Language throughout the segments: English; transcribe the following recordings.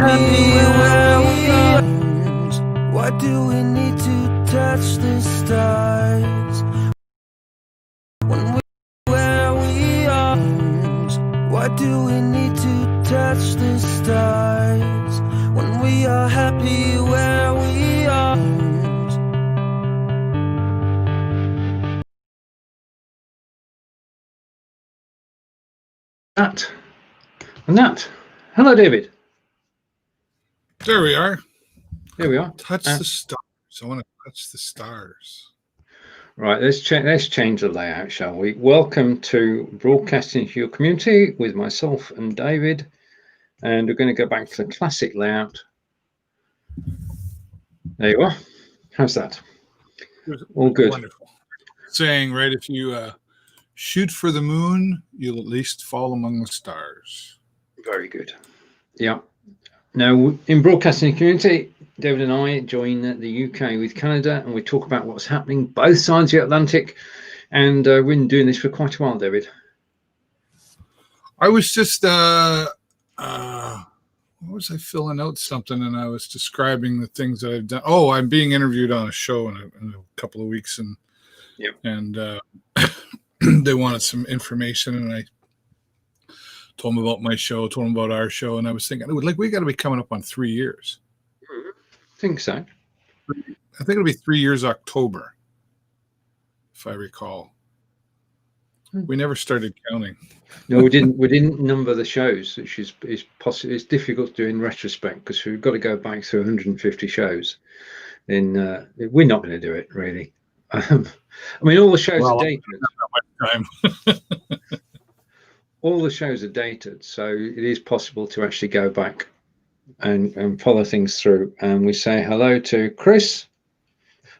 happy where we are? Why do we need to touch the stars? When we where we are? Why do we need to touch the stars? When we are happy where we are? Nat. Hello, David. There we are. Here we are. Touch the stars. I want to touch the stars. Right, let's change the layout, shall we? Welcome to Broadcasting to Your Community with myself and David. And we're going to go back to the classic layout. There you are. How's that? All good. Wonderful. Saying, right, if you shoot for the moon, you'll at least fall among the stars. Very good. Yeah. Now, in Broadcasting Community, David and I join the UK with Canada, and we talk about what's happening both sides of the Atlantic. And we've been doing this for quite a while, David. I was just, what was I filling out something, and I was describing the things that I've done. Oh, I'm being interviewed on a show in a couple of weeks, and yep. And they wanted some information, and I told them about my show, told them about our show, and I was thinking, like, we got to be coming up on 3 years. I think so. I think it'll be 3 years October, if I recall. We never started counting. No, we didn't. We didn't number the shows, which is possible. It's difficult to do in retrospect because we've got to go back through 150 shows. We're not going to do it really. I mean, all the shows are dated. Not much time. All the shows are dated, so it is possible to actually go back and follow things through. And we say hello to Chris,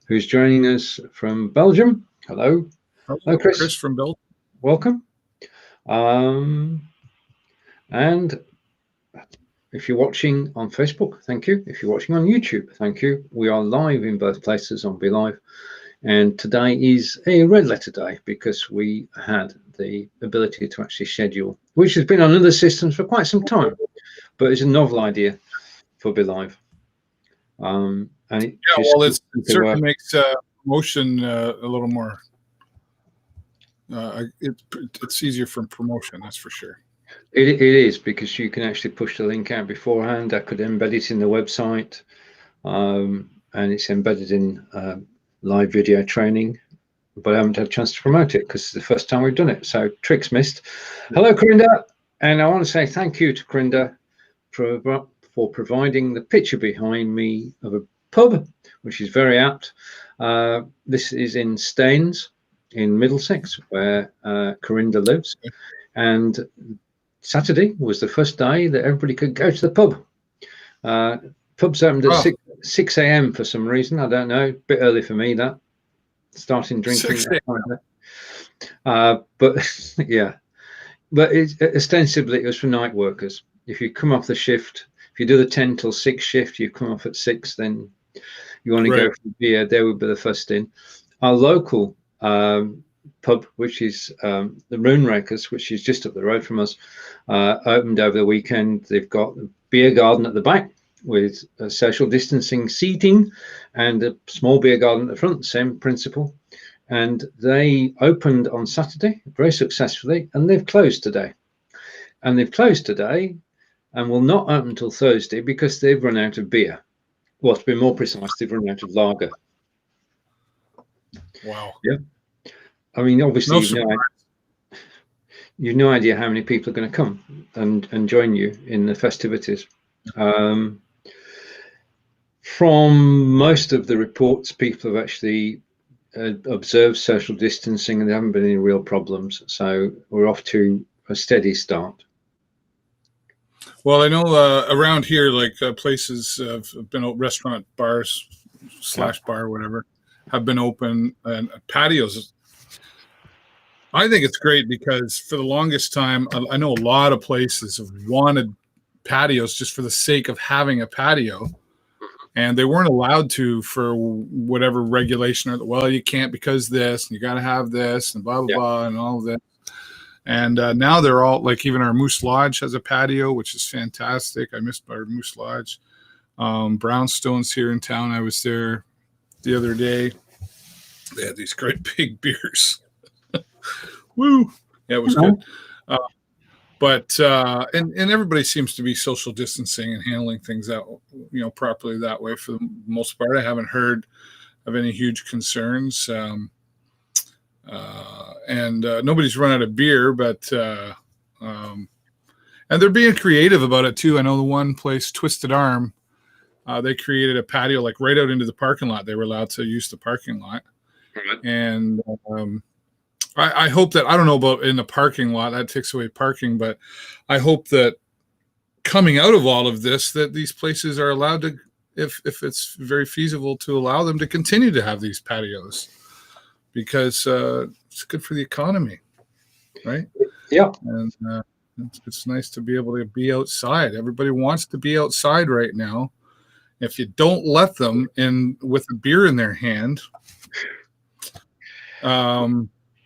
who's joining us from Belgium. Hello. Hello, Chris. Chris from Belgium. Welcome. And if you're watching on Facebook, thank you. If you're watching on YouTube, thank you. We are live in both places on BeLive. And today is a red letter day because we had the ability to actually schedule, which has been on other systems for quite some time, but it's a novel idea for BeLive. And it certainly makes promotion a little more. It's easier for promotion, that's for sure. It is, because you can actually push the link out beforehand. I could embed it in the website, and it's embedded in live video training, but I haven't had a chance to promote it because it's the first time we've done it. So tricks missed. Hello, Corinda. And I want to say thank you to Corinda for providing the picture behind me of a pub, which is very apt. This is in Staines in Middlesex, where Corinda lives. And Saturday was the first day that everybody could go to the pub. Pubs opened at 6 a.m. for some reason. I don't know. A bit early for me, that. Starting drinking. But yeah. But ostensibly it was for night workers. If you come off the shift, if you do the 10 till 6 shift, you come off at 6, then you want to go for beer, they would be the first in. Our local pub, which is the Moonrakers, which is just up the road from us, opened over the weekend. They've got a beer garden at the back with social distancing seating and a small beer garden at the front, same principle. And they opened on Saturday very successfully, and they've closed today. And they've closed today and will not open until Thursday because they've run out of beer. Well, to be more precise, they've run out of lager. Wow. Yeah. I mean, obviously, you've no idea how many people are going to come and join you in the festivities. From most of the reports, people have actually observed social distancing and there haven't been any real problems. So we're off to a steady start. Well, I know around here, like places have been restaurant, bars, /bar, whatever, have been open, and patios. I think it's great because for the longest time, I know a lot of places have wanted patios just for the sake of having a patio. And they weren't allowed to for whatever regulation or, well, you can't because this, and you got to have this, and blah, blah, blah, and all of that. And now they're all like, even our Moose Lodge has a patio, which is fantastic. I missed our Moose Lodge. Brownstone's here in town. I was there the other day. They had these great big beers. Woo! Yeah, it was good. But everybody seems to be social distancing and handling things out, properly that way for the most part. I haven't heard of any huge concerns. And nobody's run out of beer, but and they're being creative about it too. I know the one place, Twisted Arm, they created a patio like right out into the parking lot. They were allowed to use the parking lot, and I hope that, I don't know about in the parking lot, that takes away parking, but I hope that coming out of all of this, that these places are allowed to, if it's very feasible, to allow them to continue to have these patios, because it's good for the economy, right? Yeah. And it's nice to be able to be outside. Everybody wants to be outside right now. If you don't let them in with a beer in their hand,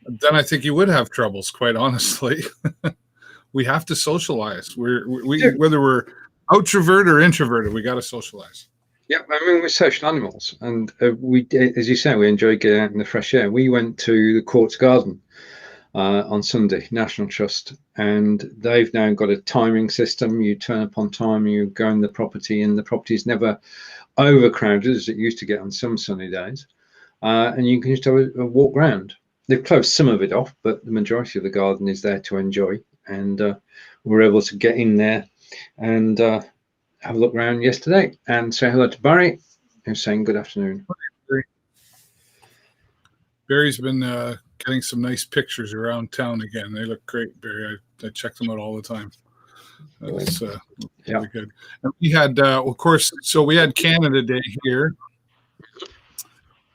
then I think you would have troubles, quite honestly. We have to socialize. Whether we're outrovert or introverted, we got to socialize. Yeah, I mean, we're social animals, and we, as you say, we enjoy getting out in the fresh air. We went to the Courts Garden on Sunday, National Trust, and they've now got a timing system. You turn up on time, you go in the property, and the property is never overcrowded as it used to get on some sunny days, and you can just have a walk round. They've closed some of it off, but the majority of the garden is there to enjoy, and we're able to get in there and have a look around yesterday and say hello to Barry, who's saying good afternoon. Barry's been getting some nice pictures around town again. They look great, Barry. I check them out all the time. That's really good. And we had, of course, so we had Canada Day here.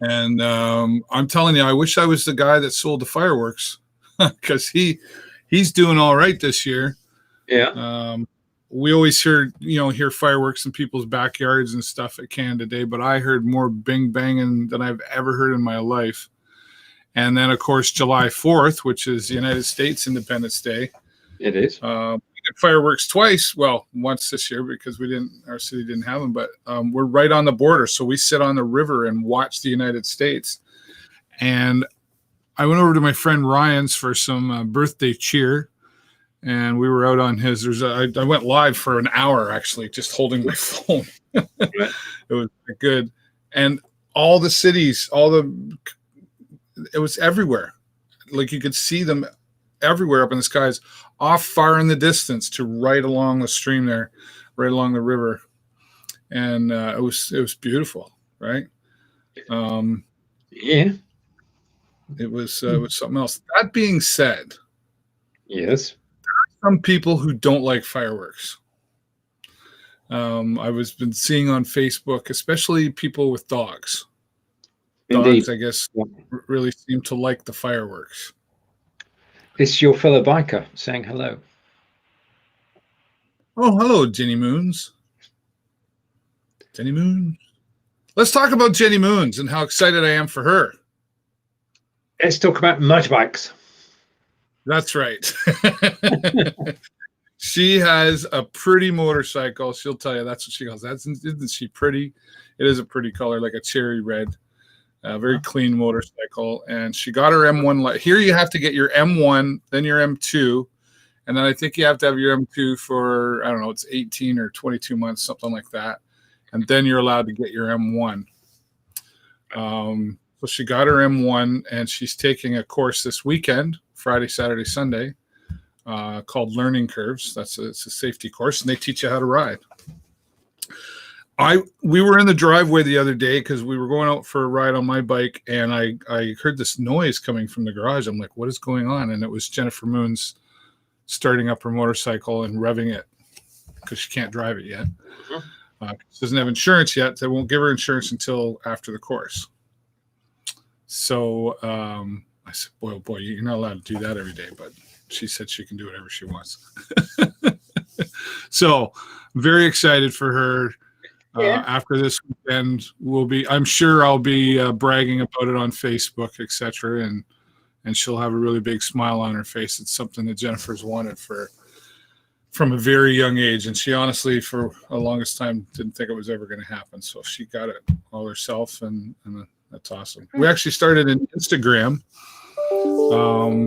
And I'm telling you, I wish I was the guy that sold the fireworks, because he's doing all right this year. Yeah. We always hear fireworks in people's backyards and stuff at Canada Day, but I heard more bing banging than I've ever heard in my life. And then, of course, July 4th, which is the United States Independence Day. It is. We did fireworks twice. Well, once this year because our city didn't have them, but we're right on the border. So we sit on the river and watch the United States. And I went over to my friend Ryan's for some birthday cheer. And we were out on his. I went live for an hour, actually, just holding my phone. It was good. And all the cities, it was everywhere. Like you could see them everywhere up in the skies, off far in the distance to right along the stream there, right along the river. And it was beautiful, right? Yeah. It was something else. That being said, yes, some people who don't like fireworks. I was been seeing on Facebook, especially people with dogs. Indeed. Dogs, I guess, really seem to like the fireworks. It's your fellow biker saying hello. Oh, hello, Jenny Moons. Jenny Moon. Let's talk about Jenny Moons and how excited I am for her. Let's talk about motorbikes. That's right. She has a pretty motorcycle. She'll tell you that's what she calls. Isn't she pretty? It is a pretty color, like a cherry red. Very clean motorcycle. And she got her M1. Here you have to get your M1, then your M2. And then I think you have to have your M2 for, I don't know, it's 18 or 22 months, something like that. And then you're allowed to get your M1. So she got her M1, and she's taking a course this weekend, Friday, Saturday, Sunday, called Learning Curves. It's a safety course, and they teach you how to ride. We were in the driveway the other day because we were going out for a ride on my bike, and I heard this noise coming from the garage. I'm like, what is going on? And it was Jennifer Moons starting up her motorcycle and revving it because she can't drive it yet. She doesn't have insurance yet. They won't give her insurance until after the course. So I said, boy, you're not allowed to do that every day. But she said she can do whatever she wants. So very excited for her. After this weekend, I'm sure I'll be bragging about it on Facebook, etc., and she'll have a really big smile on her face. It's something that Jennifer's wanted from a very young age, and she honestly, for the longest time, didn't think it was ever going to happen. So she got it all herself, and that's awesome. We actually started an Instagram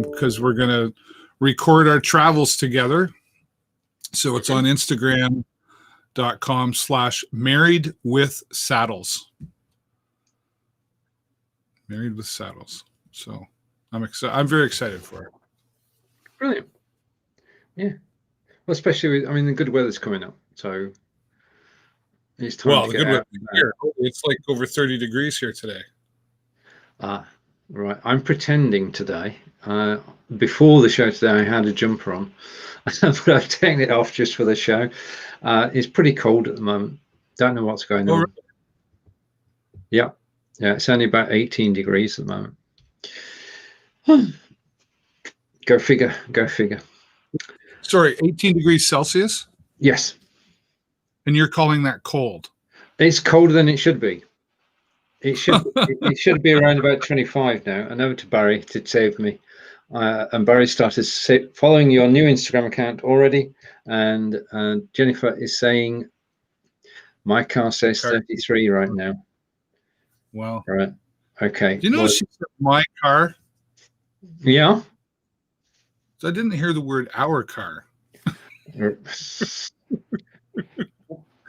because we're going to record our travels together. So it's on Instagram.com/marriedwithsaddles. Married with Saddles. So I'm excited. I'm very excited for it. Brilliant. Yeah. Well, especially with, I mean, the good weather's coming up, so it's time to get out. Here, it's like over 30 degrees here today. Right. I'm pretending today. Before the show today, I had a jumper on, but I've taken it off just for the show. It's pretty cold at the moment. Don't know what's going on. Really? Yeah. It's only about 18 degrees at the moment. Go figure. Sorry, 18 degrees Celsius? Yes. And you're calling that cold? It's colder than it should be. It should be around about 25 now. And over to Barry to save me. And Barry started following your new Instagram account already. And Jennifer is saying, my car says 33 right now. Wow. Right. Okay. Do you know she said my car? Yeah. So I didn't hear the word our car.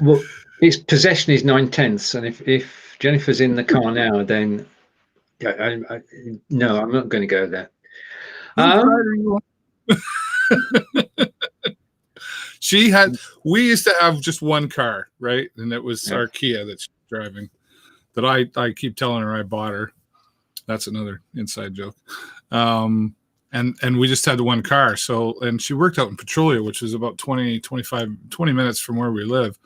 Well, its possession is 9/10, and if Jennifer's in the car now, then no, I'm not going to go there. We used to have just one car, right? And it was our Kia that she's driving. That I keep telling her I bought her. That's another inside joke. And we just had the one car. So, and she worked out in Petrolia, which is about 20 minutes from where we live.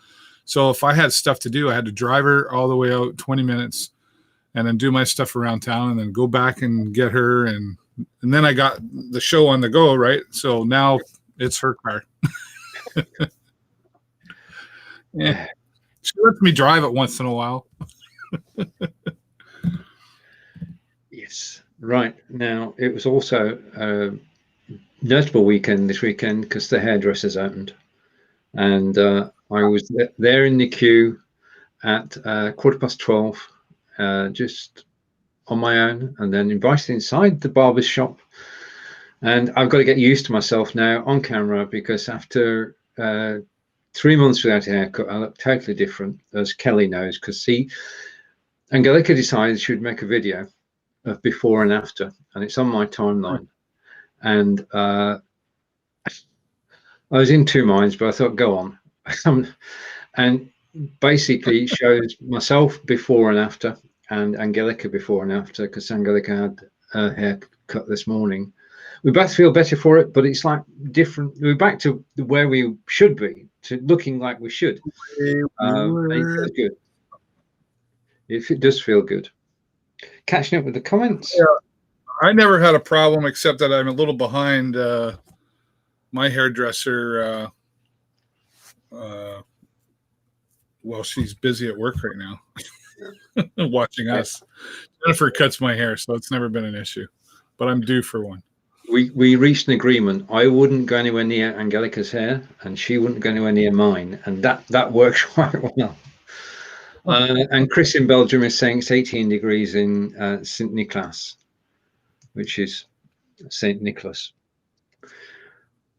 So if I had stuff to do, I had to drive her all the way out 20 minutes and then do my stuff around town and then go back and get her. And then I got the show on the go, right? So now it's her car. Yeah. She lets me drive it once in a while. Yes. Right. Now, it was also a notable weekend this weekend because the hairdressers opened. And I was there in the queue at 12:15, just on my own, and then invited inside the barber's shop. And I've got to get used to myself now on camera because after 3 months without a haircut, I look totally different, as Kelly knows, because Angelica decided she would make a video of before and after, and it's on my timeline. And I was in two minds, but I thought, go on. And basically shows myself before and after, and Angelica before and after, because Angelica had her hair cut this morning. We both feel better for it, but it's like different. We're back to where we should be, to looking like we should. It feels good. It does feel good. Catching up with the comments. Yeah, I never had a problem, except that I'm a little behind my hairdresser. Well, she's busy at work right now, watching us. Jennifer cuts my hair, so it's never been an issue. But I'm due for one. We reached an agreement. I wouldn't go anywhere near Angelica's hair, and she wouldn't go anywhere near mine, and that works quite well. And Chris in Belgium is saying it's 18 degrees in St. Nicholas, which is St. Nicholas.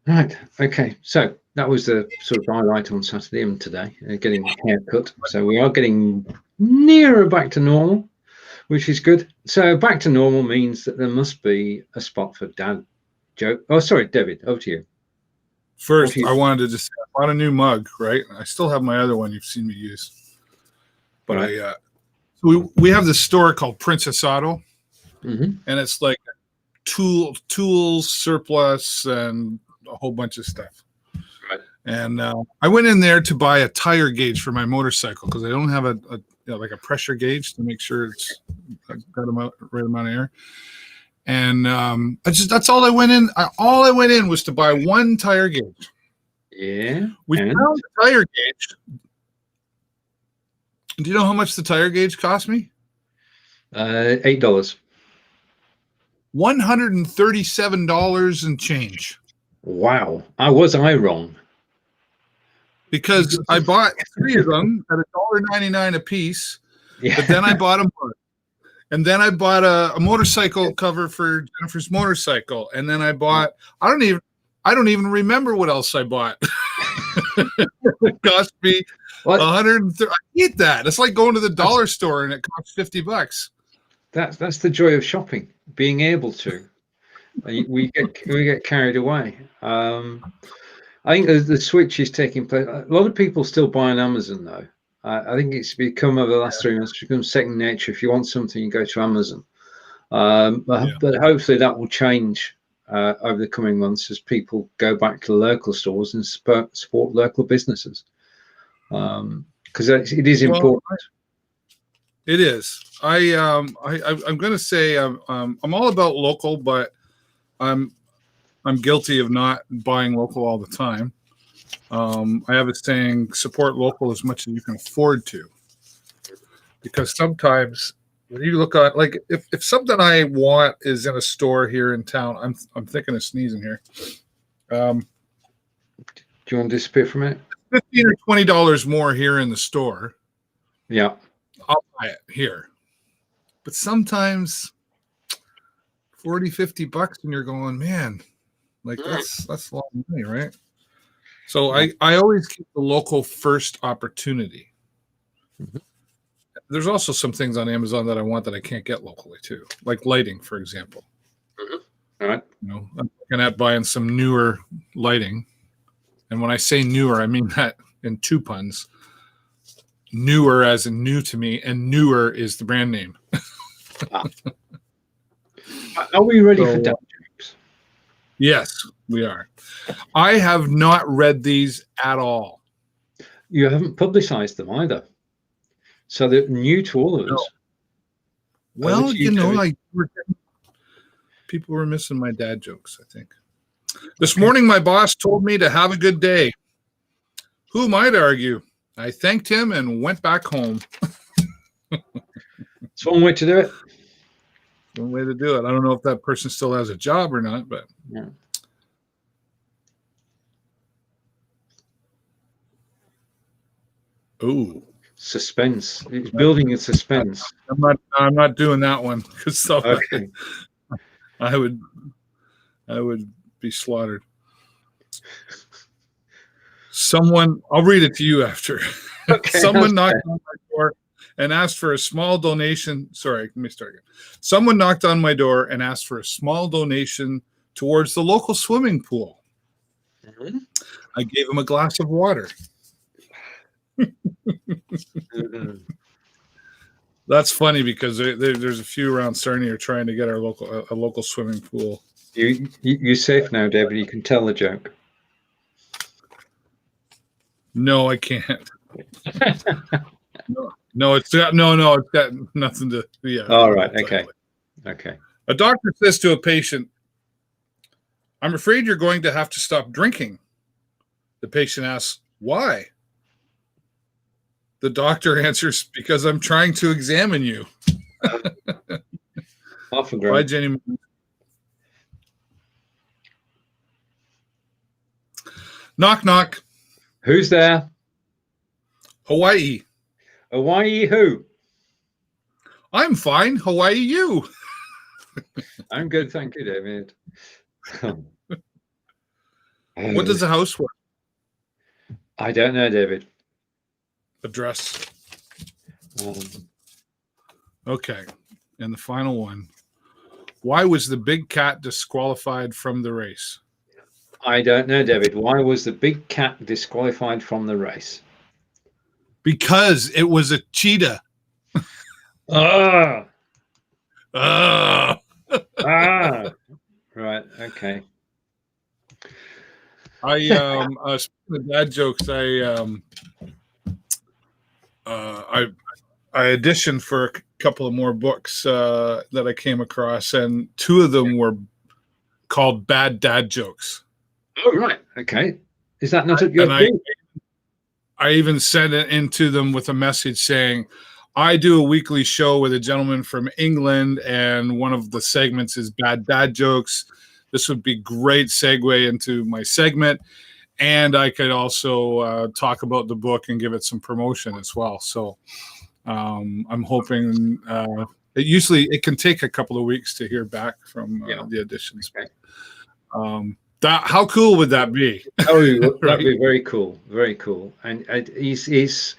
Right. Okay. So that was the sort of highlight on Saturday and today, getting a haircut. So we are getting nearer back to normal, which is good. So back to normal means that there must be a spot for dad joke. Oh, sorry, David, over to you. First, I wanted to just say I bought a new mug, right? I still have my other one you've seen me use. But right. We have this store called Princess Auto, and it's like tools, surplus, and a whole bunch of stuff. Right. And I went in there to buy a tire gauge for my motorcycle because I don't have a like a pressure gauge to make sure it's got the right amount of air. And that's all I went in. All I went in was to buy one tire gauge. Yeah. We found the tire gauge. Do you know how much the tire gauge cost me? $8. $137 and change. Wow. Was I wrong? Because I bought 3 of them at $1.99 a piece, Yeah. but then I bought a mug. And then I bought a motorcycle cover for Jennifer's motorcycle. And then I bought, I don't even remember what else I bought. It cost me $130. I hate that. It's like going to the dollar store and it costs $50. That's the joy of shopping, being able to. We get carried away. I think the switch is taking place. A lot of people still buy on Amazon, though. I think it's become, over the last 3 months, become second nature. If you want something, you go to Amazon. But hopefully that will change over the coming months as people go back to local stores and support local businesses. Because it is important. It is. I'm going to say I'm all about local, but I'm guilty of not buying local all the time. I have a saying: support local as much as you can afford to, because sometimes when you look at, like, if something I want is in a store here in town, I'm thinking of sneezing here. Do you want to disappear from it? $15 or $20 more here in the store. Yeah, I'll buy it here. But sometimes $40-$50 and you're going, man, like that's a lot of money, right? So I always keep the local first opportunity. Mm-hmm. There's also some things on Amazon that I want that I can't get locally too, like lighting, for example. Mm-hmm. All right. I'm looking at buying some newer lighting. And when I say newer, I mean that in 2 puns. Newer as in new to me, and newer is the brand name. Are we ready for dad jokes? Yes, we are. I have not read these at all. You haven't publicized them either. So they're new to all of us. Well, people were missing my dad jokes, I think. This morning, my boss told me to have a good day. Who might argue? I thanked him and went back home. It's one way to do it. One way to do it. I don't know if that person still has a job or not, but yeah. Ooh, suspense. It's building in suspense. I'm not doing that one because okay. I would be slaughtered. I'll read it to you after. Okay, Someone knocked on my door and asked for a small donation. Sorry, let me start again. Someone knocked on my door and asked for a small donation towards the local swimming pool. Mm-hmm. I gave him a glass of water. Mm-hmm. That's funny because there's a few around Sarnia trying to get a local swimming pool. You're safe now, David. You can tell the joke. No, I can't. No, it's got nothing to. Yeah. All right. Okay. Okay. A doctor says to a patient, "I'm afraid you're going to have to stop drinking." The patient asks, "Why?" The doctor answers, "Because I'm trying to examine you." Bye, Jenny. Knock, knock. Who's there? Hawaii. Hawaii who? I'm fine. Hawaii you. I'm good, thank you, David. What does a house work? I don't know, David. Address. Okay. And the final one. Why was the big cat disqualified from the race? I don't know, David. Why was the big cat disqualified from the race? Because it was a cheetah. Ah. Ah. Right. Okay. Speaking of dad jokes, I auditioned for a couple of more books that I came across, and 2 of them were called Bad Dad Jokes. Oh, right. Okay. Is that not at your I even sent it into them with a message saying, I do a weekly show with a gentleman from England, and one of the segments is bad dad jokes. This would be great segue into my segment, and I could also talk about the book and give it some promotion as well. So I'm hoping it can take a couple of weeks to hear back from the auditions. Okay. How cool would that be? Oh, Right? that'd be very cool, very cool. And he's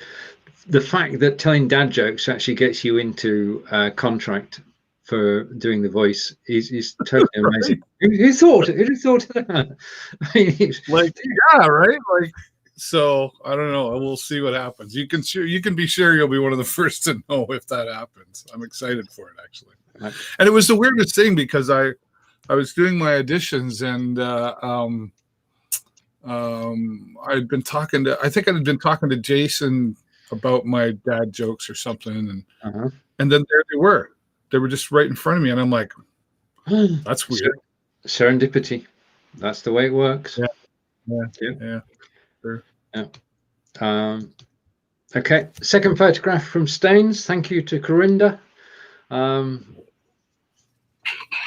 the fact that telling dad jokes actually gets you into contract for doing the voice is totally amazing. Who thought? Who'd have thought of that? Like, yeah, right. Like, so I don't know. We'll see what happens. You can be sure you'll be one of the first to know if that happens. I'm excited for it, actually. Right. And it was the weirdest thing because I was doing my auditions, and I'd been talking to, I think I'd been talking to Jason about my dad jokes or something, and then there they were just right in front of me, and I'm like, that's weird. Serendipity. That's the way it works. Yeah. Sure. Yeah. Okay. Second photograph from Staines. Thank you to Corinda. Doing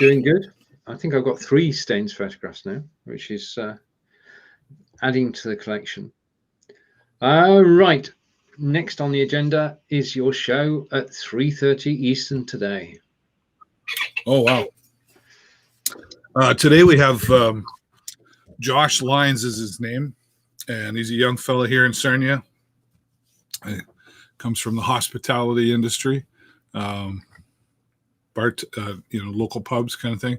good. I think I've got 3 Staines photographs now, which is adding to the collection. Right. Next on the agenda is your show at 3:30 Eastern today. Oh, wow. Today we have Josh Lyons is his name, and he's a young fella here in Sarnia. He comes from the hospitality industry, local pubs kind of thing.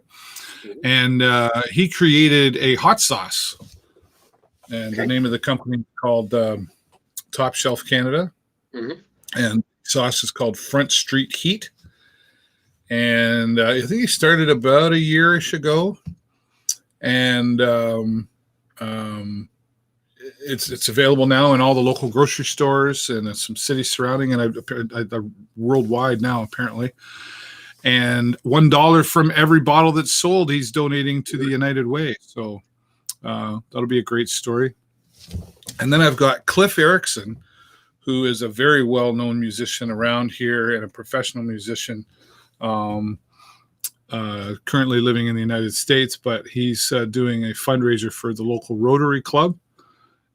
And he created a hot sauce, and the name of the company is called Top Shelf Canada, and sauce is called Front Street Heat. And I think he started about a yearish ago, and it's available now in all the local grocery stores and some cities surrounding, and worldwide now apparently. And $1 from every bottle that's sold, he's donating to the United Way. So that'll be a great story. And then I've got Cliff Erickson, who is a very well-known musician around here and a professional musician. Currently living in the United States, but he's doing a fundraiser for the local Rotary Club,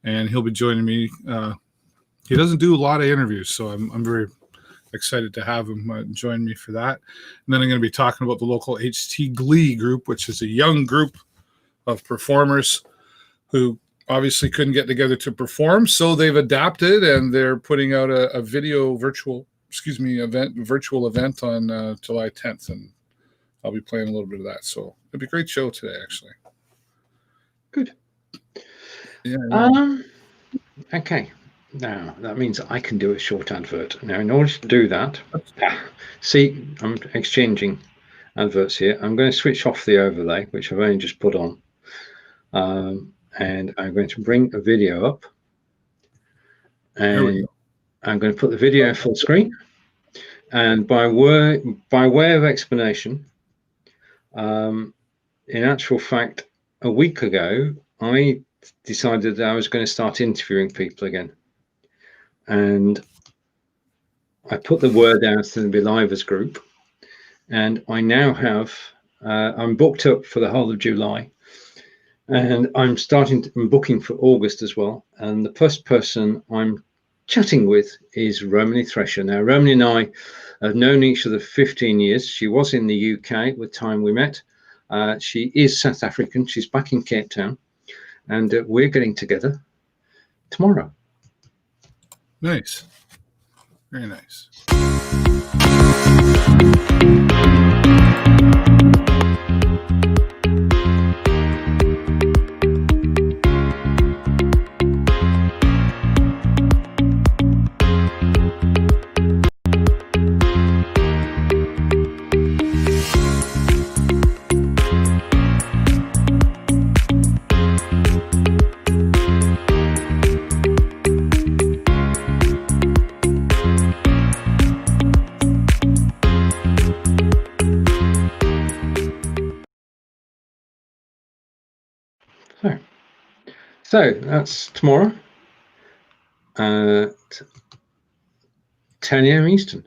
and he'll be joining me. He doesn't do a lot of interviews, so I'm very excited to have him join me for that. And then I'm going to be talking about the local HT Glee group, which is a young group of performers who obviously couldn't get together to perform, so they've adapted, and they're putting out a virtual event on July 10th, and I'll be playing a little bit of that. So it'll be a great show today, actually. Good. Yeah. Okay. Now that means I can do a short advert. Now, in order to do that, see, I'm exchanging adverts here. I'm going to switch off the overlay, which I've only just put on, and I'm going to bring a video up, and I'm going to put the video full screen. And by way of explanation, in actual fact, a week ago, I decided that I was going to start interviewing people again. And I put the word out to the BeLivers group, and I now have, I'm booked up for the whole of July, and I'm booking for August as well. And the first person I'm chatting with is Romany Thresher. Now, Romany and I have known each other for 15 years. She was in the UK at the time we met. She is South African. She's back in Cape Town, and we're getting together tomorrow. Nice. Very nice. So that's tomorrow at 10 a.m. Eastern.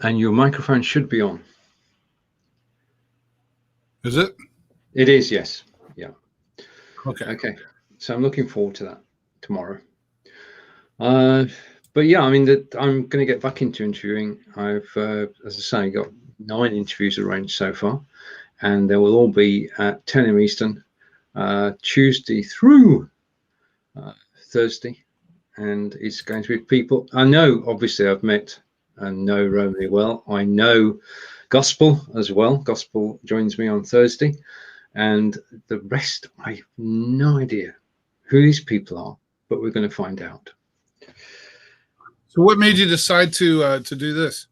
And your microphone should be on. Is it? It is, yes. Yeah. Okay. Okay. So I'm looking forward to that tomorrow. But yeah, I mean, I'm going to get back into interviewing. I've, as I say, got 9 interviews arranged so far, and they will all be at 10 a.m. Eastern, Tuesday through Thursday. And it's going to be people I know. Obviously, I've met and know Romany well. I know Gospel as well. Gospel joins me on Thursday, and the rest, I have no idea who these people are, but we're going to find out. So what made you decide to do this?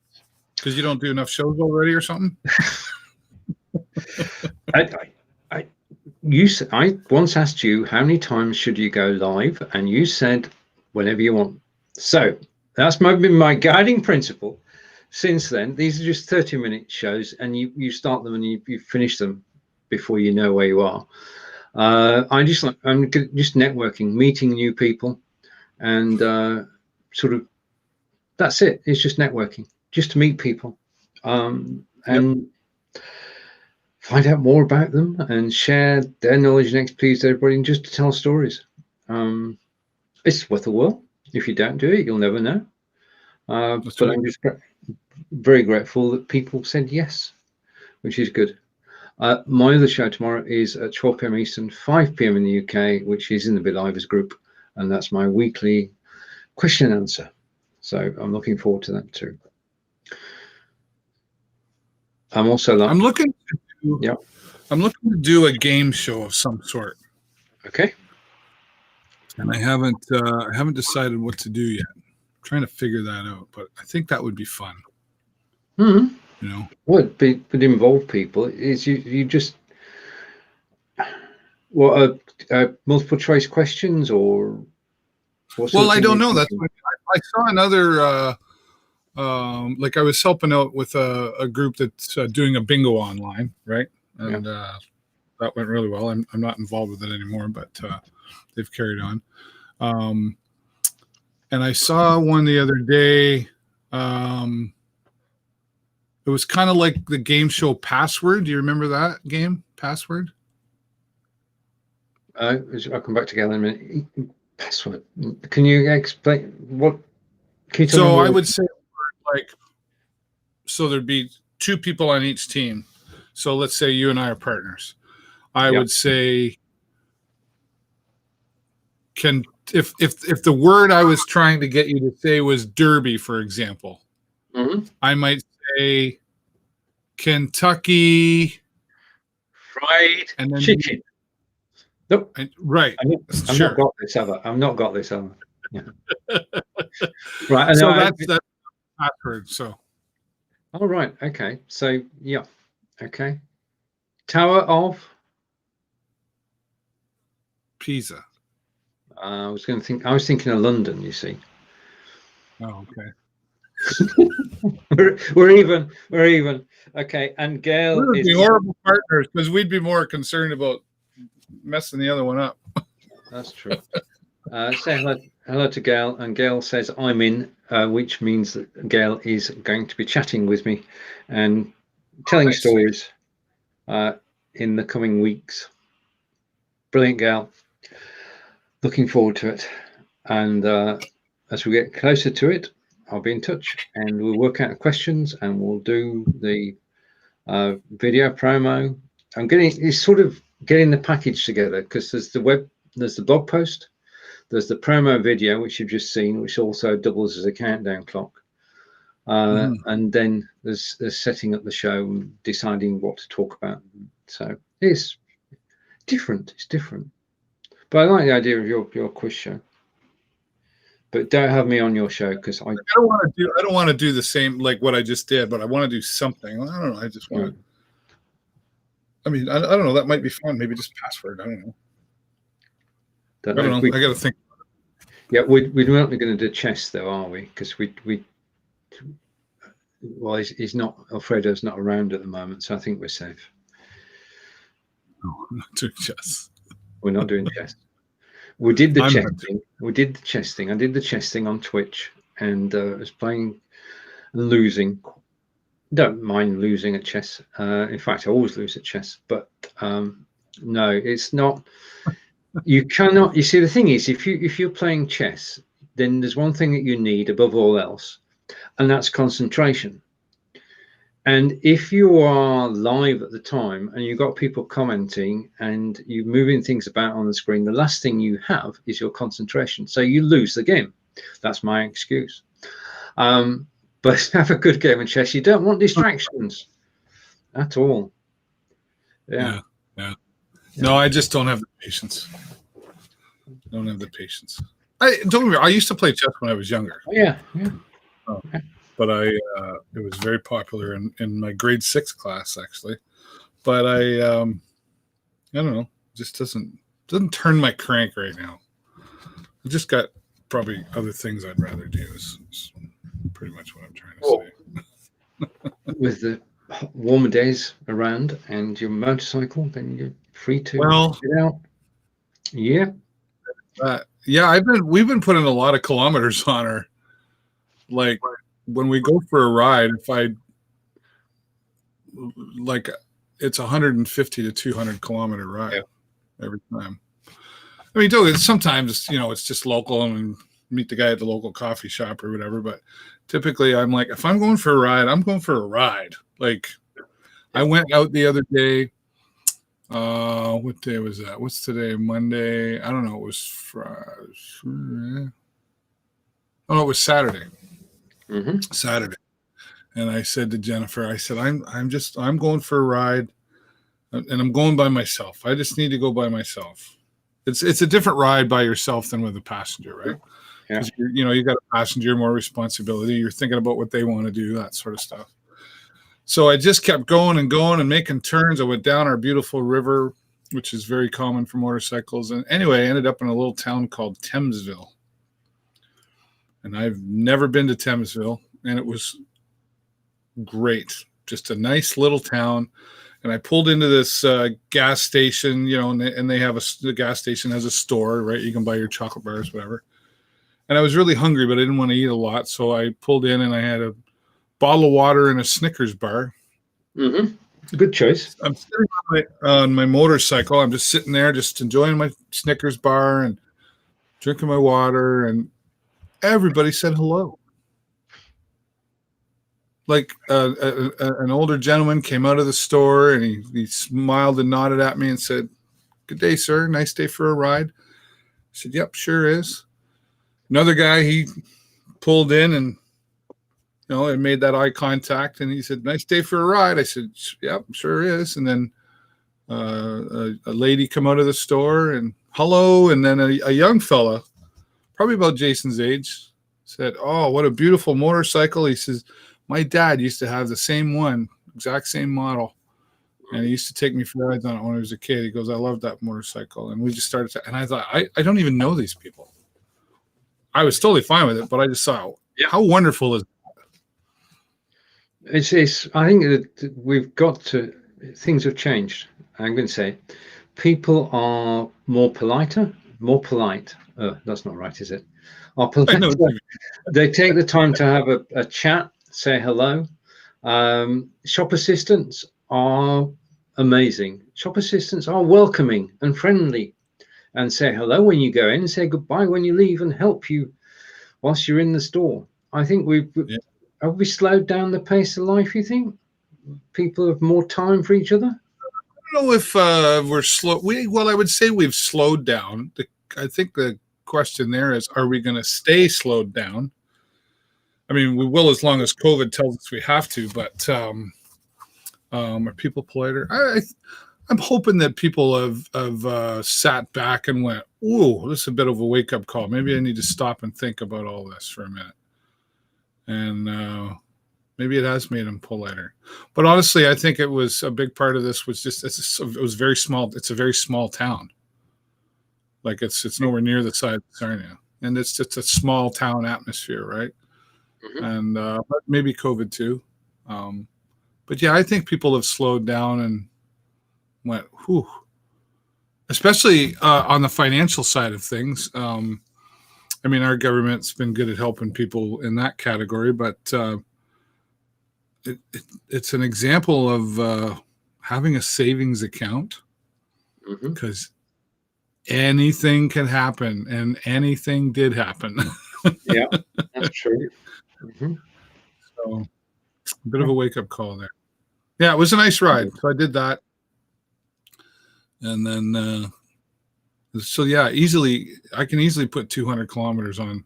Because you don't do enough shows already or something? I once asked you how many times should you go live, and you said whenever you want. So that's been my guiding principle since then. These are just 30-minute shows, and you start them and you finish them before you know where you are. I'm just networking, meeting new people, and sort of that's it. It's just networking, just to meet people, and find out more about them and share their knowledge and expertise to everybody, and just to tell stories. It's worth a whirl. If you don't do it, you'll never know. But right. I'm just very grateful that people said yes, which is good. My other show tomorrow is at 12 p.m. Eastern, 5 p.m. in the UK, which is in the BeLivers group, and that's my weekly question and answer. So I'm looking forward to that too. I'm also I'm looking to do a game show of some sort. Okay. And I haven't decided what to do yet. I'm trying to figure that out, but I think that would be fun. Mm-hmm. You know, would involve people. Is you just multiple choice questions or what? Well, I don't know. That's what I saw another. Like I was helping out with a group that's doing a bingo online, right? And that went really well. I'm not involved with it anymore, but they've carried on. And I saw one the other day. It was kind of like the game show Password. Do you remember that game, Password? I'll come back together in a minute. Password. Can you explain what? So I would say, like, so there'd be 2 people on each team. So let's say you and I are partners. I would say, if the word I was trying to get you to say was Derby, for example, I might say Kentucky Fried and then chicken. Nope. Right. I've not got this ever. I've not got this ever. Yeah. Right. So that's Password. So. All right. Okay. So yeah. Okay. Tower of Pisa. I was thinking of London. You see. Oh, okay. we're even. Okay. And Gail We would be horrible partners because we'd be more concerned about messing the other one up. That's true. Say hello to Gail, and Gail says I'm in, which means that Gail is going to be chatting with me and telling stories in the coming weeks. Brilliant, Gail. Looking forward to it. And as we get closer to it, I'll be in touch, and we'll work out the questions, and we'll do the video promo. I'm getting the package together, because there's the blog post, there's the promo video which you've just seen, which also doubles as a countdown clock, and then there's setting up the show and deciding what to talk about. So it's different. But I like the idea of your quiz show. But don't have me on your show, because I don't want to do the same like what I just did, but I want to do something. I don't know. I just want to. I mean, I don't know. That might be fun. Maybe just Password. I don't know. I don't know. I got to think. Yeah, we're not going to do chess, though, are we? Because well, he's not. Alfredo's not around at the moment, so I think we're safe. No, I'm not doing chess. We're not doing chess. We did the chess thing. I did the chess thing on Twitch, and was playing and losing. Don't mind losing at chess. In fact, I always lose at chess. But no, it's not. You cannot. You see, the thing is, if you're playing chess, then there's one thing that you need above all else, and that's concentration. And if you are live at the time and you've got people commenting and you're moving things about on the screen, the last thing you have is your concentration. So you lose the game. That's my excuse. But have a good game of chess. You don't want distractions at all. Yeah. No, I just don't have the patience. Don't have the patience. I used to play chess when I was younger. Oh, yeah. But it was very popular in my grade 6 class, actually. But I don't know, just doesn't turn my crank right now. I just got probably other things I'd rather do. Is pretty much what I'm trying to say. With the warmer days around and your motorcycle, then you're free to get out. Yeah. We've been putting a lot of kilometers on her. Like when we go for a ride, it's 150 to 200 kilometer ride every time. I mean, sometimes it's just local and meet the guy at the local coffee shop or whatever. But typically, I'm like, if I'm going for a ride, I'm going for a ride. Like, I went out the other day. What day was that? What's today? Monday? I don't know. It was Friday. Oh, no, it was Saturday. Mm-hmm. Saturday. And I said to Jennifer, I said, I'm going for a ride, and I'm going by myself. I just need to go by myself. It's a different ride by yourself than with a passenger, right? Yeah. You got a passenger, more responsibility. You're thinking about what they want to do, that sort of stuff. So I just kept going and making turns. I went down our beautiful river, which is very common for motorcycles. And anyway, I ended up in a little town called Thamesville. And I've never been to Thamesville, and it was great. Just a nice little town. And I pulled into this gas station, and they have the gas station has a store, right? You can buy your chocolate bars, whatever. And I was really hungry, but I didn't want to eat a lot. So I pulled in and I had a bottle of water and a Snickers bar. Mm-hmm. Good choice. I'm sitting on my motorcycle. I'm just sitting there, just enjoying my Snickers bar and drinking my water. And everybody said hello. Like an older gentleman came out of the store and he smiled and nodded at me and said, "Good day, sir. Nice day for a ride." I said, "Yep, sure is." Another guy, he pulled in and and made that eye contact, and he said, "Nice day for a ride." I said, "Yep, sure is." And then a lady come out of the store and hello, and then a young fella, probably about Jason's age, said, "Oh, what a beautiful motorcycle." He says, "My dad used to have the same one, exact same model, and he used to take me for rides on it when I was a kid." He goes, "I love that motorcycle." And we just started and I thought, I don't even know these people. I was totally fine with it, but I just saw how wonderful is It's I think that we've got to, things have changed. I'm going to say people are more polite. That's not right, is it? Are polite. They take the time to have a chat, say hello. Shop assistants are amazing. Shop assistants are welcoming and friendly and say hello when you go in and say goodbye when you leave and help you whilst you're in the store. I think have we slowed down the pace of life, you think? People have more time for each other? I don't know if we're slow. I would say we've slowed down. I think the question there is, are we going to stay slowed down? I mean, we will as long as COVID tells us we have to, but are people politer? I'm hoping that people have sat back and went, "Ooh, this is a bit of a wake-up call. Maybe I need to stop and think about all this for a minute." And maybe it has made them politer. But honestly, I think it was a big part of this was just it was very small. It's a very small town. Like it's nowhere near the size of Sarnia, and it's just a small town atmosphere, right? Mm-hmm. And but maybe COVID too. But yeah, I think people have slowed down and went, whew. Especially on the financial side of things. I mean, our government's been good at helping people in that category, but it's an example of having a savings account, because anything can happen, and anything did happen. Yeah, that's true. So a bit of a wake-up call there. Yeah, it was a nice ride. So I did that. And then, so yeah, I can easily put 200 kilometers on.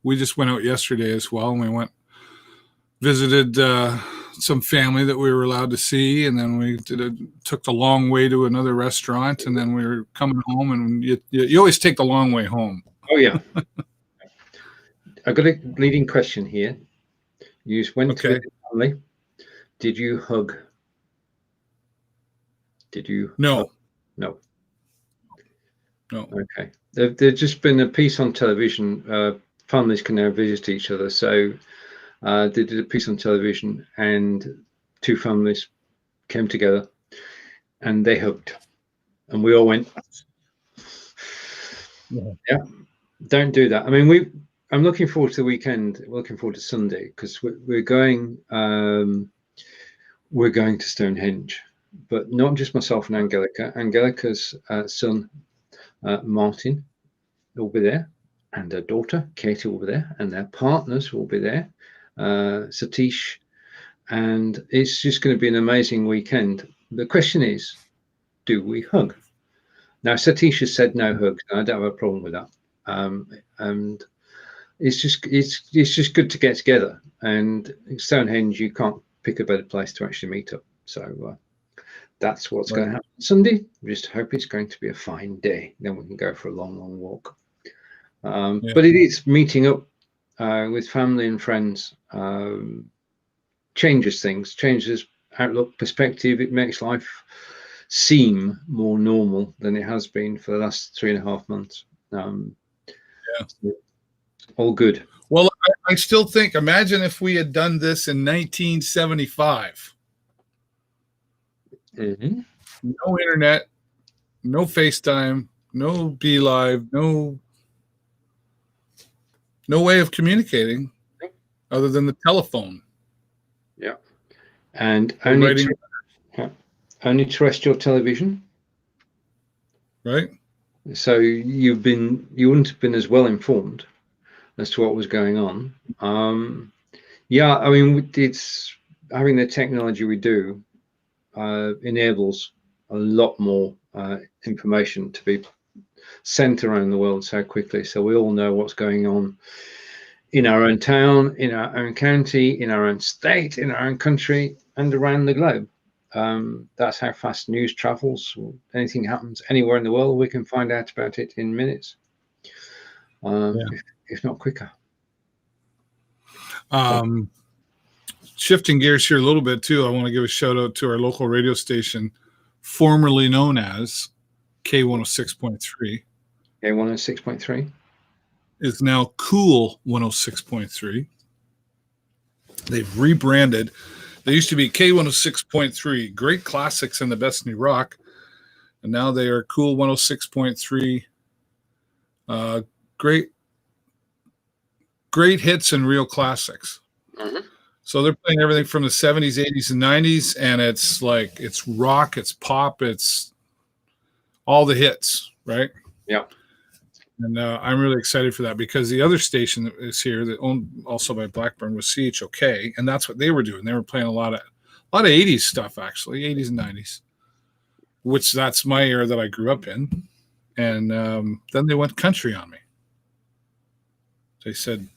We just went out yesterday as well, and we visited some family that we were allowed to see, and then we took the long way to another restaurant, and then we were coming home, and you always take the long way home. Oh yeah. I've got a leading question here. You went to visit family. Did you hug? Did you? No. Hug? No. No. Okay. There's just been a piece on television. Families can now visit each other. So they did a piece on television, and two families came together, and they hugged, and we all went. Yeah. Don't do that. I mean, I'm looking forward to the weekend. We're looking forward to Sunday, because we're going. We're going to Stonehenge, but not just myself and Angelica. Angelica's son, Martin, will be there, and their daughter, Katie, will be there, and their partners will be there, Satish, and it's just going to be an amazing weekend. The question is, do we hug? Now, Satish has said no hugs, and I don't have a problem with that. And it's just good to get together. And Stonehenge, you can't pick a better place to actually meet up. So that's what's going to happen Sunday. We just hope it's going to be a fine day. Then we can go for a long walk. But it is meeting up with family and friends. Changes things, changes outlook, perspective. It makes life seem more normal than it has been for the last 3.5 months. All good. Well, I still think, imagine if we had done this in 1975. No internet, no FaceTime, no BeLive, no way of communicating other than the telephone. Yeah. And only terrestrial television. Right. So you wouldn't have been as well informed as to what was going on. Yeah, I mean, it's having the technology we do enables a lot more information to be sent around the world so quickly. So we all know what's going on in our own town, in our own county, in our own state, in our own country, and around the globe. That's how fast news travels. Anything happens anywhere in the world, we can find out about it in minutes, if not quicker. Shifting gears here a little bit too, I want to give a shout out to our local radio station, formerly known as K106.3. K106.3 is now Cool 106.3. They've rebranded. They used to be K106.3, great classics and the best new rock, and now they are Cool 106.3. Great hits and real classics. So they're playing everything from the 70s, 80s, and 90s, and it's like, it's rock, it's pop, it's all the hits, right? Yeah. And I'm really excited for that, because the other station that is here, that owned also by Blackburn, was CHOK, and that's what they were doing. They were playing a lot of 80s stuff, actually, 80s and 90s, which that's my era that I grew up in. And then they went country on me. They said,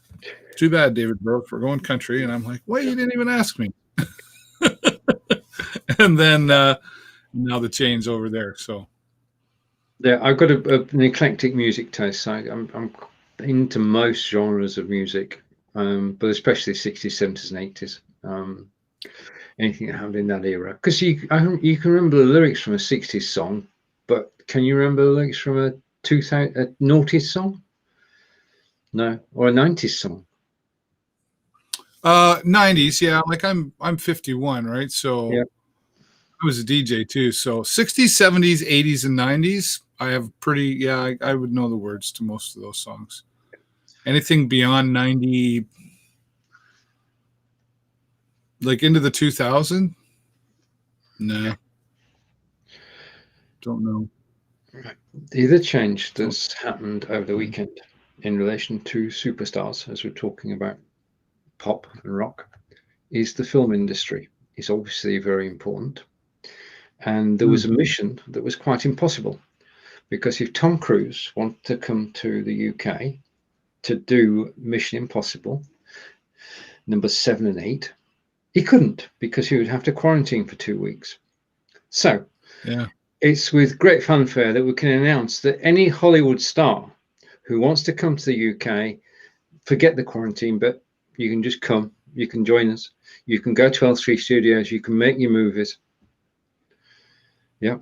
"Too bad, David Burrows, we're going country." And I'm like, "Wait, you didn't even ask me." And then now the chain's over there. So yeah, I've got an eclectic music taste. I'm into most genres of music, but especially 60s, 70s, and 80s. Anything that happened in that era, because you can remember the lyrics from a 60s song, but can you remember the lyrics from a noughties song? No, or a 90s song. 90s, yeah. Like I'm 51, right? So yeah. I was a DJ too. So 60s, 70s, 80s, and 90s, I have I would know the words to most of those songs. Anything beyond 90, like into the 2000? No, don't know. The other change that's happened over the weekend in relation to superstars, as we're talking about pop and rock, is the film industry is obviously very important. And there was a mission that was quite impossible, because if Tom Cruise wanted to come to the UK to do Mission Impossible number 7 and 8, he couldn't, because he would have to quarantine for 2 weeks. So Yeah. it's with great fanfare that we can announce that any Hollywood star who wants to come to the UK, forget the quarantine bit. You can just come. You can join us. You can go to L3 Studios. You can make your movies. Yeah,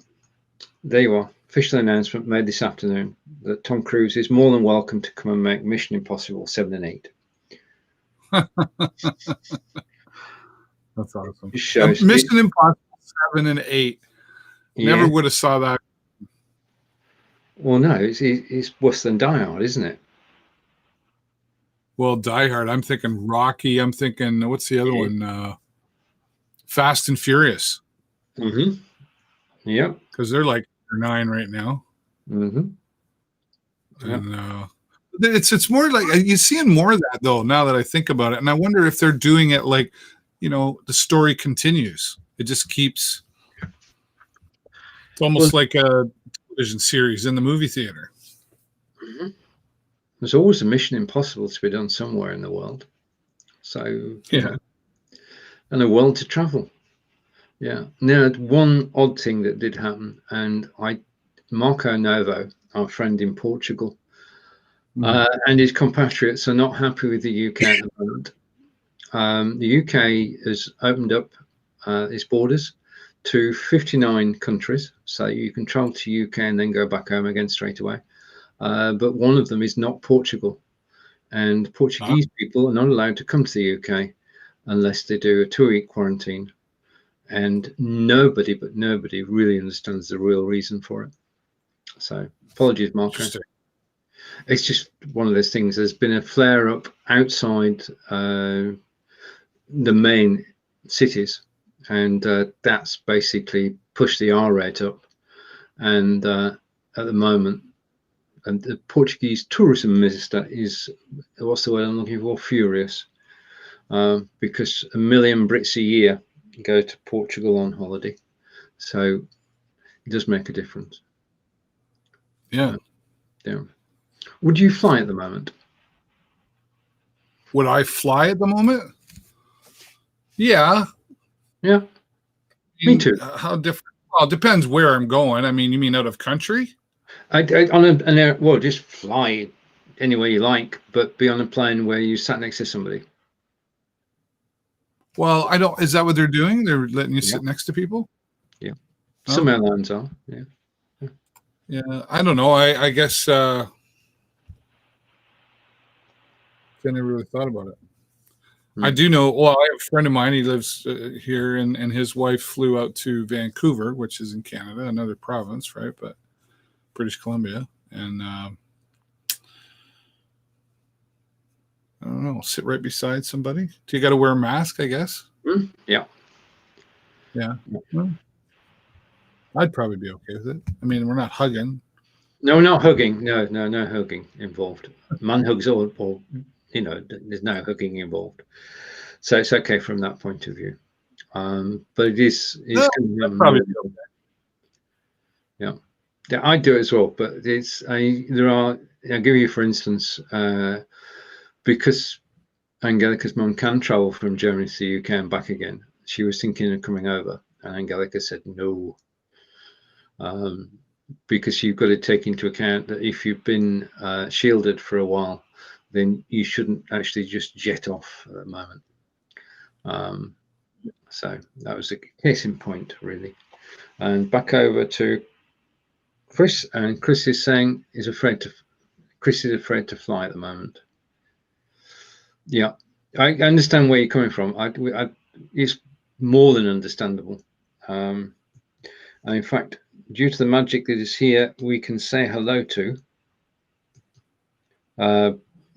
there you are. Official announcement made this afternoon that Tom Cruise is more than welcome to come and make Mission Impossible 7 and 8. That's awesome. It shows Mission Impossible 7 and 8. Never Yeah. would have saw that. Well, no, it's worse than Die Hard, isn't it? Well, Die Hard. I'm thinking Rocky. I'm thinking, what's the other one? Fast and Furious. Mm-hmm. Yep. Because they're like 9 right now. Mm-hmm. Yep. And it's more like you're seeing more of that though. Now that I think about it, and I wonder if they're doing it like, the story continues. It just keeps. It's almost like a television series in the movie theater. Mm-hmm. There's always a Mission Impossible to be done somewhere in the world. So Yeah. And a world to travel. Yeah. Now, one odd thing that did happen, and Marco Novo, our friend in Portugal, and his compatriots are not happy with the UK at the moment. The UK has opened up its borders to 59 countries, so you can travel to UK and then go back home again straight away. But one of them is not Portugal, and Portuguese people are not allowed to come to the UK unless they do a 2-week quarantine. And nobody really understands the real reason for it. So apologies, Marco. It's just one of those things. There's been a flare up outside the main cities, and that's basically pushed the R rate up. And at the moment, and the Portuguese tourism minister is, what's the word I'm looking for, furious, because 1 million Brits a year go to Portugal on holiday. So it does make a difference. Yeah. Yeah. Would you fly at the moment? Would I fly at the moment? Yeah. Yeah. Me too. How different? Well, it depends where I'm going. I mean, you mean out of country? Well, just fly anywhere you like, but be on a plane where you sat next to somebody. Well, I don't. Is that what they're doing? They're letting you sit next to people? Yeah. Some airlines are. Yeah. Yeah. I don't know. I guess I never really thought about it. I do know. Well, I have a friend of mine. He lives here, and his wife flew out to Vancouver, which is in Canada, another province, right? But British Columbia, and I don't know. Sit right beside somebody. Do you got to wear a mask? I guess. Yeah. Yeah. Well, I'd probably be okay with it. I mean, we're not hugging. No, not hugging. No hugging involved. Man hugs or there's no hugging involved. So it's okay from that point of view. But it's probably be okay. Yeah, I do it as well. But I'll give you, for instance, because Angelica's mum can travel from Germany to the UK and back again. She was thinking of coming over, and Angelica said no. Because you've got to take into account that if you've been shielded for a while, then you shouldn't actually just jet off at the moment. So that was a case in point, really. And back over to Chris, and Chris is saying Chris is afraid to fly at the moment. Yeah, I understand where you're coming from. It's more than understandable. And in fact, due to the magic that is here, we can say hello to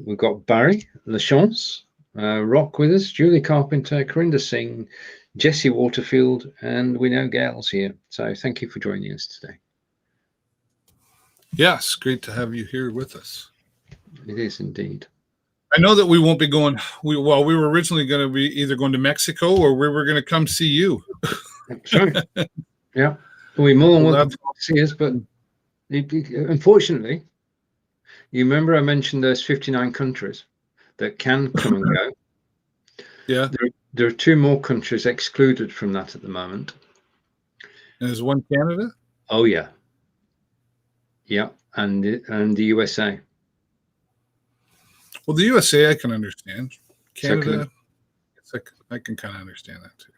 we've got Barry Lachance, Rock with us, Julie Carpenter, Corinda Singh, Jesse Waterfield, and we know Gail's here. So thank you for joining us today. Yes, great to have you here with us. It is indeed. I know that we won't be going. We were originally going to be either going to Mexico or we were going to come see you. That's right. Yeah, we're more than welcome to see us, but unfortunately, you remember I mentioned there's 59 countries that can come and go. Yeah. There are 2 more countries excluded from that at the moment. And is one Canada? Oh yeah. Yeah, and the USA. Well, the USA I can understand. Canada, So I can kind of understand that too.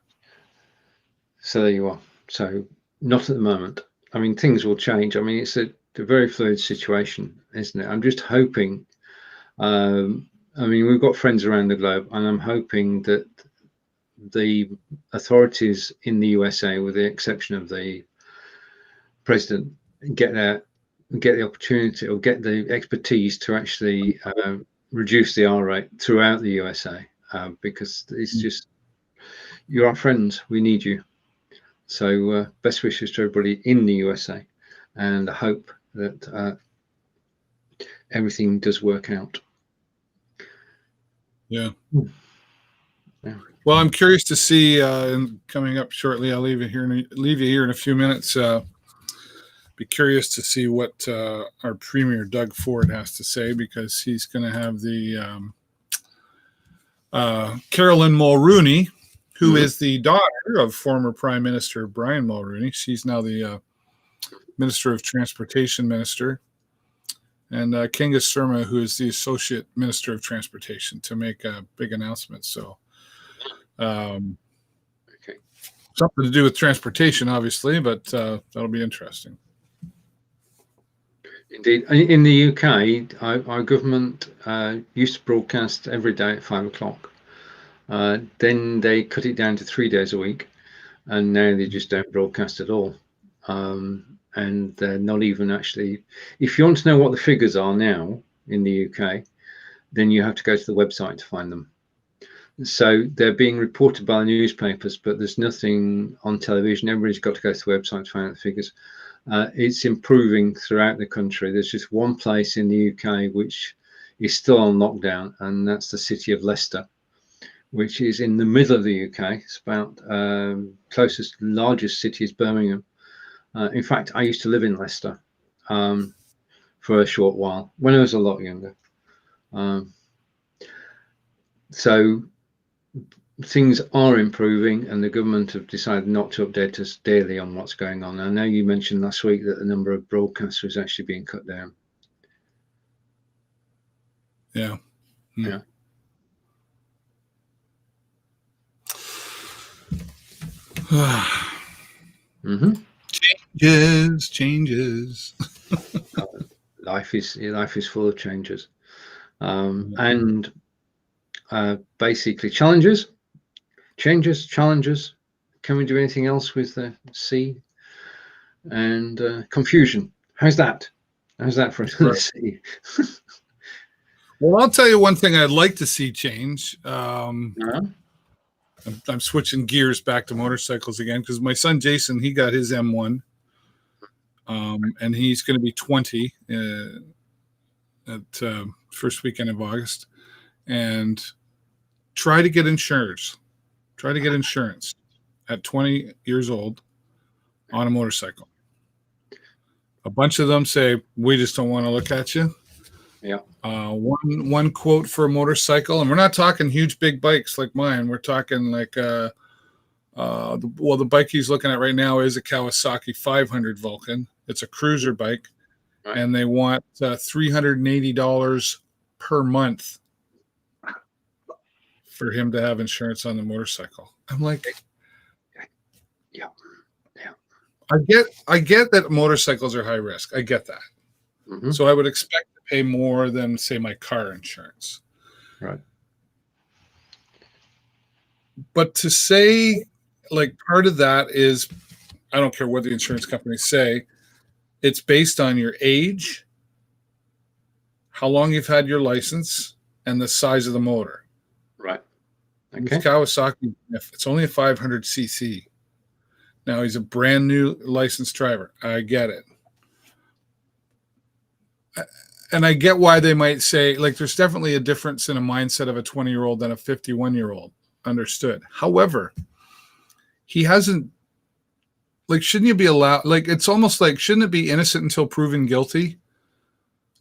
So there you are. So not at the moment. I mean, things will change. I mean, it's a very fluid situation, isn't it? I'm just hoping. I mean, we've got friends around the globe, and I'm hoping that the authorities in the USA, with the exception of the president, get the opportunity or get the expertise to actually reduce the R rate throughout the USA, because it's just, you're our friends. We need you. So best wishes to everybody in the USA, and I hope that everything does work out. Yeah. Yeah. Well, I'm curious to see. Coming up shortly, I'll leave you here in a few minutes. Be curious to see what our Premier Doug Ford has to say, because he's going to have the Carolyn Mulroney, who is the daughter of former Prime Minister Brian Mulroney. She's now the Minister of Transportation Minister. And Kingus Surma, who is the Associate Minister of Transportation, to make a big announcement. So something to do with transportation, obviously, but that'll be interesting. Indeed. In the UK, our government used to broadcast every day at 5 o'clock. Then they cut it down to 3 days a week, and now they just don't broadcast at all. And they're not even actually, if you want to know what the figures are now in the UK, then you have to go to the website to find them. So they're being reported by the newspapers, but there's nothing on television. Everybody's got to go to the website to find out the figures. It's improving throughout the country. There's just one place in the UK which is still on lockdown, and that's the city of Leicester, which is in the middle of the UK. It's about closest, largest city is Birmingham. In fact, I used to live in Leicester for a short while when I was a lot younger. So things are improving, and the government have decided not to update us daily on what's going on. I know you mentioned last week that the number of broadcasts was actually being cut down. Yeah. Yeah. Changes. Life is full of changes, and basically challenges. Can we do anything else with the sea? And confusion. How's that for another sea? Well, I'll tell you one thing I'd like to see change. I'm switching gears back to motorcycles again, because my son Jason, he got his M1, and he's going to be 20 at first weekend of August, and try to get insurance at 20 years old on a motorcycle. A bunch of them say, we just don't want to look at you. Yeah. One quote for a motorcycle, and we're not talking huge big bikes like mine. We're talking like the bike he's looking at right now is a Kawasaki 500 Vulcan. It's a cruiser bike, right. And they want $380 per month for him to have insurance on the motorcycle. I'm like, yeah. I get that motorcycles are high risk. I get that. Mm-hmm. So I would expect to pay more than, say, my car insurance. Right. But to say, like, part of that is, I don't care what the insurance companies say, it's based on your age, how long you've had your license, and the size of the motor. Right. With Okay. Kawasaki, it's only a 500cc. Now he's a brand new licensed driver. I get it. And I get why they might say, like, there's definitely a difference in a mindset of a 20-year-old than a 51-year-old. Understood. However, he hasn't, like, shouldn't you be allowed, like, it's almost like, shouldn't it be innocent until proven guilty?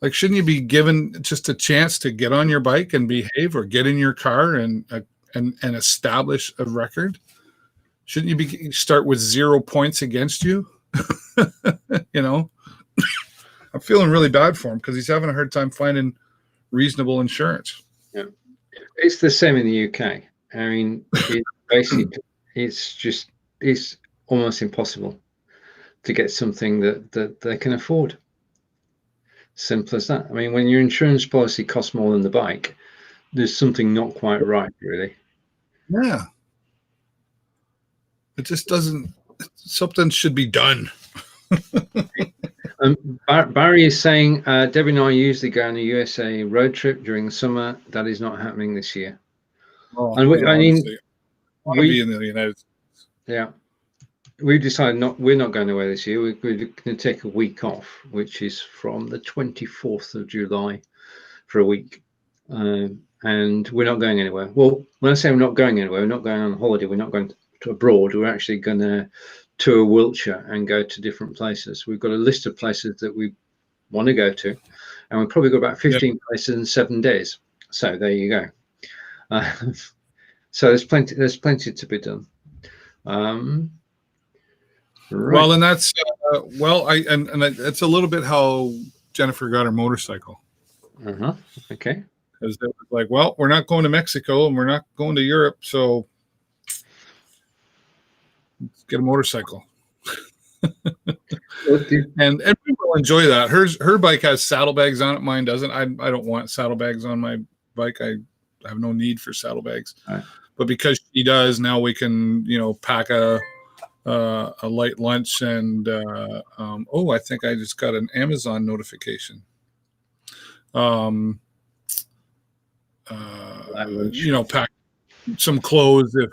Like, shouldn't you be given just a chance to get on your bike and behave, or get in your car and establish a record? Shouldn't you start with 0 points against you? You know, I'm feeling really bad for him because he's having a hard time finding reasonable insurance. Yeah, it's the same in the UK. I mean, basically, it's almost impossible to get something that they can afford. Simple as that. I mean, when your insurance policy costs more than the bike, there's something not quite right, really. Yeah. It just doesn't, something should be done. Barry is saying, Debbie and I usually go on a USA road trip during the summer. That is not happening this year. Oh, And I mean, I want to be in the United States. Yeah. We've decided we're not going away this year. We're going to take a week off, which is from the 24th of July for a week. And we're not going anywhere. Well, when I say we're not going anywhere, we're not going on holiday. We're not going to abroad. We're actually going to tour Wiltshire and go to different places. We've got a list of places that we want to go to, and we've probably got about 15 places in 7 days. So there you go. So there's plenty to be done. Right. Well, and that's it's a little bit how Jennifer got her motorcycle. Okay. Because it was like, well, we're not going to Mexico and we're not going to Europe, so let's get a motorcycle. and we will enjoy that. Her bike has saddlebags on it. Mine doesn't. I don't want saddlebags on my bike. I have no need for saddlebags. Right. But because she does, now we can, pack a light lunch and I think I just got an Amazon notification. Pack some clothes if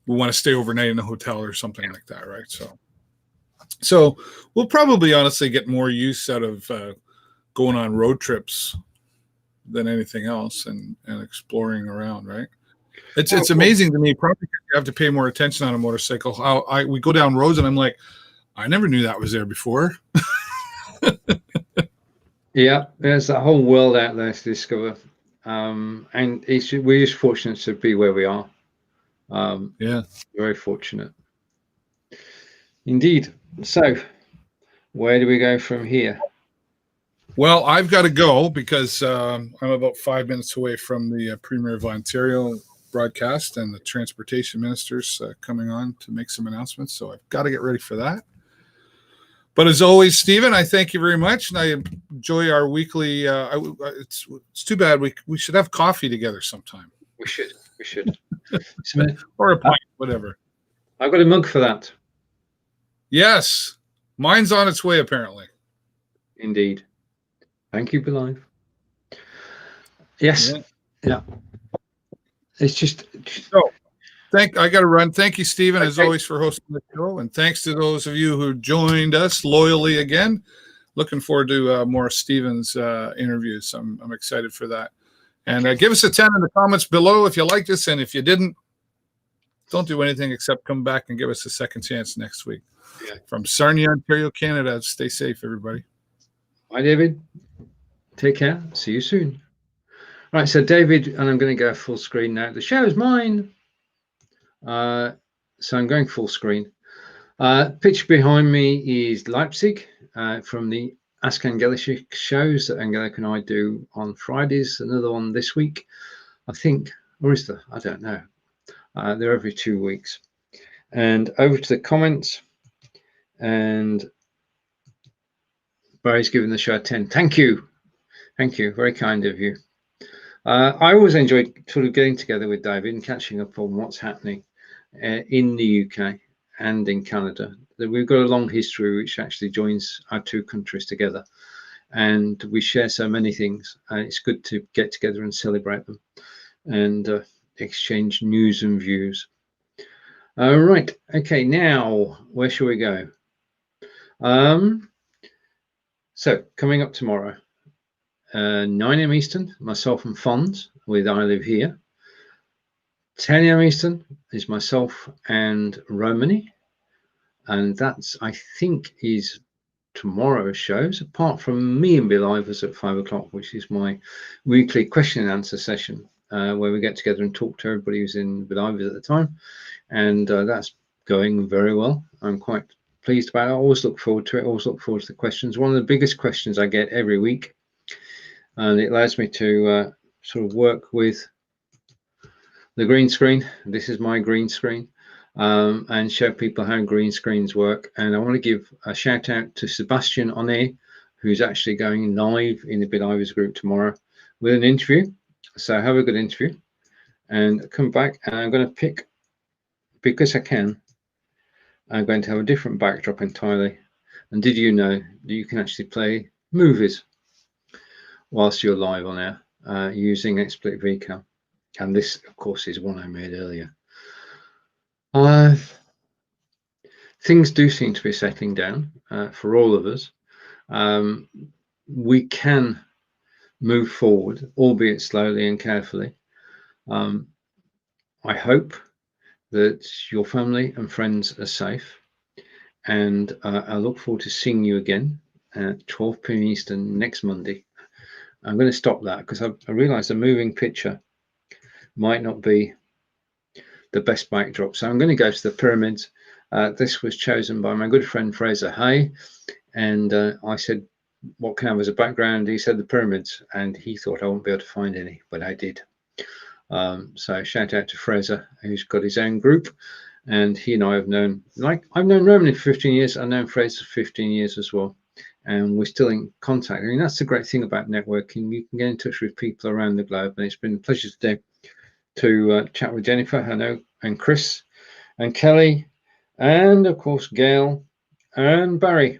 we want to stay overnight in a hotel or something like that, right? So we'll probably honestly get more use out of going on road trips than anything else and exploring around, right? It's amazing to me, probably because you have to pay more attention on a motorcycle. How we go down roads and I'm like, I never knew that was there before. Yeah, there's that whole world out there to discover. And we're just fortunate to be where we are. Very fortunate. Indeed. So, where do we go from here? Well, I've got to go because I'm about 5 minutes away from the Premier of Ontario broadcast and the transportation ministers coming on to make some announcements. So I've got to get ready for that. But as always, Stephen, I thank you very much, and I enjoy our weekly. It's too bad we should have coffee together sometime. We should. Or a pint, whatever. I've got a mug for that. Yes, mine's on its way apparently. Indeed. Thank you, BeLive. Yes. Yeah. It's just. So, I got to run. Thank you, Stephen, as always, for hosting the show. And thanks to those of you who joined us loyally again. Looking forward to more Stephen's interviews. I'm excited for that. And give us a 10 in the comments below if you liked us. And if you didn't, don't do anything except come back and give us a second chance next week. Yeah. From Sarnia, Ontario, Canada. Stay safe, everybody. Bye, David. Take care. See you soon. Right, so David, and I'm going to go full screen now. The show is mine. So I'm going full screen. Picture behind me is Leipzig from the Ask Angelica shows that Angelica and I do on Fridays. Another one this week, I think. Or is there? I don't know. They're every 2 weeks. And over to the comments. And Barry's giving the show a 10. Thank you. Thank you. Very kind of you. I always enjoyed sort of getting together with David and catching up on what's happening in the UK and in Canada. We've got a long history which actually joins our two countries together. and we share so many things. It's good to get together and celebrate them and exchange news and views. Right, okay, now where shall we go? So coming up tomorrow, 9 a.m. Eastern, myself and Fonz with I Live Here. 10 a.m. Eastern is myself and Romany, and that's, I think, is tomorrow's shows, apart from me and BeLive at 5 o'clock, which is my weekly question and answer session, where we get together and talk to everybody who's in BeLive at the time, and that's going very well. I'm quite pleased about it. I always look forward to it. I always look forward to the questions. One of the biggest questions I get every week, and it allows me to sort of work with the green screen. This is my green screen, and show people how green screens work. And I want to give a shout out to Sebastian Oné, who's actually going live in the BeLivers group tomorrow with an interview. So have a good interview and come back, and I'm going to pick, because I can, I'm going to have a different backdrop entirely. And did you know that you can actually play movies whilst you're live on air using XSplit VCAM? And this, of course, is one I made earlier. Things do seem to be settling down for all of us. We can move forward, albeit slowly and carefully. I hope that your family and friends are safe, and I look forward to seeing you again at 12 p.m. Eastern next Monday. I'm going to stop that because I realised a moving picture might not be the best backdrop. So I'm going to go to the pyramids. This was chosen by my good friend Fraser Hay, and I said, what can I have as a background? He said the pyramids, and he thought I wouldn't be able to find any, but I did. So shout out to Fraser, who's got his own group, and he and I have known, I've known Roman for 15 years. I've known Fraser for 15 years as well, and we're still in contact. I mean, that's the great thing about networking. You can get in touch with people around the globe, and it's been a pleasure today to chat with Jennifer, I know, and Chris, and Kelly, and of course Gail, and Barry.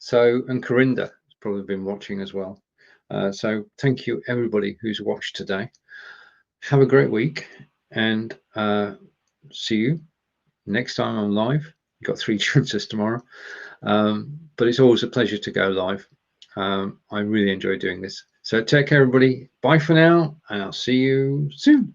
So, and Corinda has probably been watching as well. So thank you everybody who's watched today. Have a great week, and see you next time I'm live. You've got 3 chances tomorrow, but it's always a pleasure to go live. I really enjoy doing this. So take care everybody. Bye for now, and I'll see you soon.